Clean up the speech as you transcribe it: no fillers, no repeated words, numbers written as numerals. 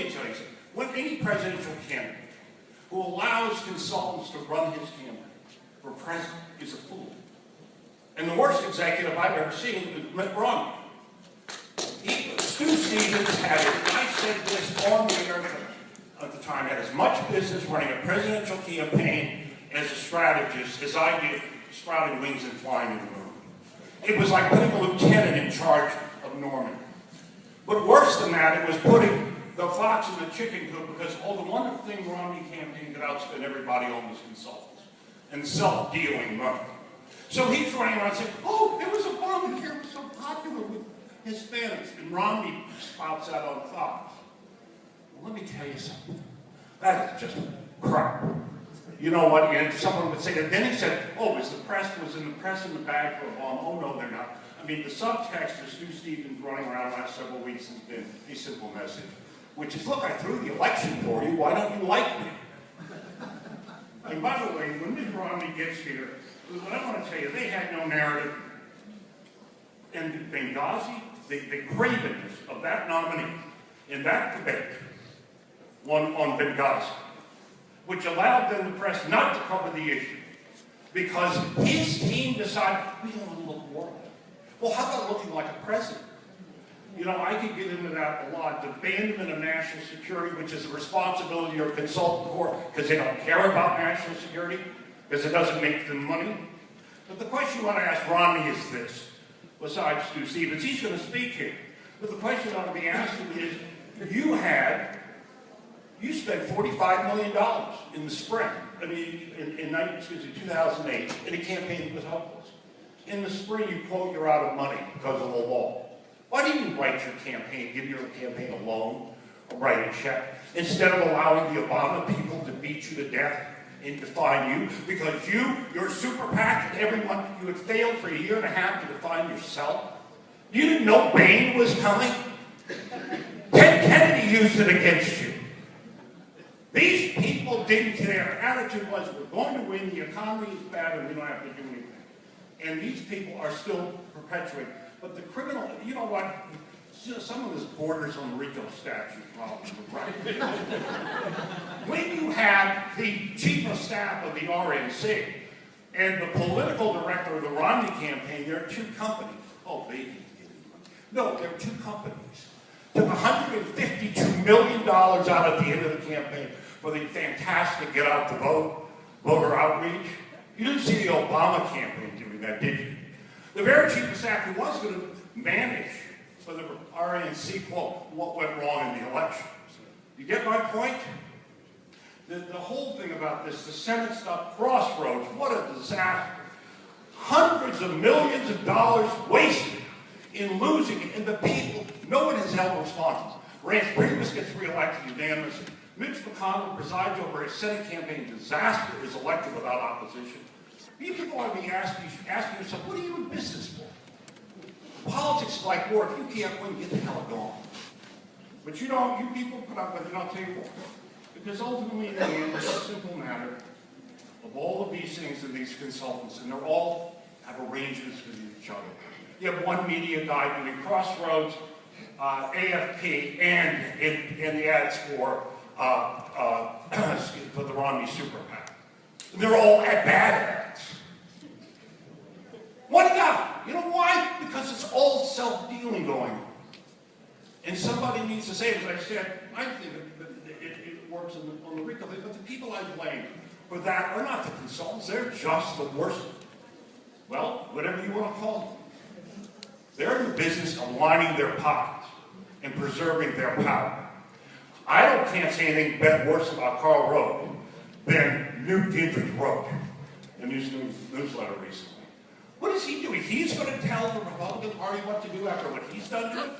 me tell you something. When any presidential candidate who allows consultants to run his campaign for president is a fool. And the worst executive I've ever seen is Mitt Romney. Stu Stevens had, I said this on the air at the time, had as much business running a presidential campaign as a strategist as I did sprouting wings and flying in the moon. It was like putting a lieutenant in charge of Normandy. But worse than that, it was putting the fox in the chicken coop, because the wonderful thing Romney campaign could outspend everybody on was consultants and self-dealing money. So he's running around saying, oh, it was Obamacare was so popular with Hispanics, and Romney spouts out on Fox. Well, let me tell you something. That is just crap. You know what? And someone would say that. Then he said, oh, was in the press in the bag for Obama? Oh, no, they're not. I mean, the subtext of Stu Stevens running around the last several weeks has been a simple message, which is, look, I threw the election for you. Why don't you like me? And by the way, when Mitt Romney gets here, what I want to tell you, they had no narrative. And Benghazi, the cravenness of that nominee in that debate won on Benghazi, which allowed them, the press, not to cover the issue because his team decided, we don't want to look warped. Well, how about looking like a president? You know, I could get into that a lot. The abandonment of national security, which is the responsibility of a consultant corps, because they don't care about national security, because it doesn't make them money. But the question you want to ask Romney is this, besides Stu Stevens. He's going to speak here. But the question I want to be asking is, you spent $45 million in the spring, in 2008, in a campaign that was hopeless. In the spring, you quote you're out of money because of the law. Why didn't you write your campaign, give your campaign a loan, or write a check, instead of allowing the Obama people to beat you to death and define you? Because your super PAC, and everyone, you had failed for a year and a half to define yourself. You didn't know Bain was coming. Ted Kennedy used it against you. These people didn't care. Their attitude was, we're going to win, the economy is bad, and we don't have to do anything. And these people are still perpetuating. But the criminal, you know what? Some of this borders on the RICO statute problem, right? When you have the chief of staff of the RNC and the political director of the Romney campaign, there are two companies. Oh, they didn't get any money. No, there are two companies. Took $152 million out at the end of the campaign for the fantastic get out the vote, voter outreach. You didn't see the Obama campaign doing that, did you? The very chief of staff who was going to manage for the RNC, quote, what went wrong in the election. You get my point? The whole thing about this, the Senate stuff, crossroads, what a disaster. Hundreds of millions of dollars wasted in losing it, and the people, no one has held responsible. Reince Priebus gets reelected unanimously. Mitch McConnell presides over a Senate campaign disaster, is elected without opposition. You people ought to be asking yourself, what are you in business for? Politics is like war. If you can't win, get the hell gone. But you people put up with it, and I'll tell you why. Because ultimately, in the end, it's a simple matter of all of these things and these consultants, and they all have arrangements with each other. You have one media guy doing Crossroads, AFP, and the ads for the Romney Super PAC. They're all bad ads. One guy. You know why? Because it's all self-dealing going on. And somebody needs to say, as I said, I think it works on the RICO thing, but the people I blame for that are not the consultants. They're just the worst. Well, whatever you want to call them. They're in the business of lining their pockets and preserving their power. I can't say anything worse about Karl Rove than Newt Gingrich wrote in his newsletter recently. What is he doing? He's going to tell the Republican Party what to do after what he's done to it?